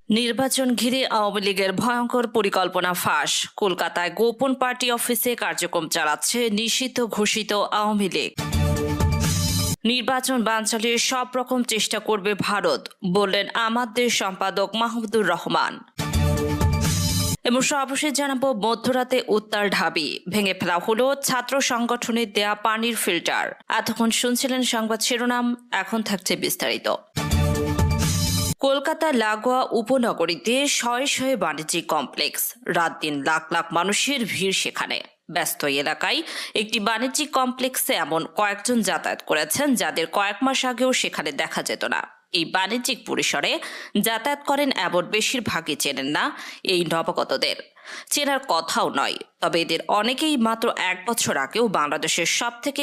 নির্বাচন ঘিরে আওয়ামী লীগের ভয়ঙ্কর পরিকল্পনা ফাঁস। কলকাতায় গোপন পার্টি অফিসে কার্যক্রম চালাচ্ছে নিষিদ্ধ ঘোষিত আওয়ামী লীগ। নির্বাচন বানচালের সব রকম চেষ্টা করবে ভারত, বললেন আমাদের সম্পাদক মাহমুদুর রহমান। এবং সর্বশেষ জানাবো, মধ্যরাতে উত্তাল ঢাবি, ভেঙে ফেলা হলো ছাত্র সংগঠনের দেয়া পানির ফিল্টার। এতক্ষণ শুনছিলেন সংবাদ শিরোনাম, এখন থাকছে বিস্তারিত। কলকাতা লাগোয়া উপনগরীতে শয়ে শয়ে বাণিজ্যিক কমপ্লেক্স, রাত দিন লাখ লাখ মানুষের ভিড় সেখানে। ব্যস্ত এলাকায় একটি বাণিজ্যিক কমপ্লেক্সে এমন কয়েকজন যাতায়াত করেছেন যাদের কয়েক মাস আগেও সেখানে দেখা যেত না। এই বাণিজ্যিক পরিসরে যাতায়াত করেন এমন বেশিরভাগই চেনেন না এই নবাগতদের। চেনার কথাও নয়, তবে এদের অনেকেই মাত্র 1 বছর আগেও বাংলাদেশের সবথেকে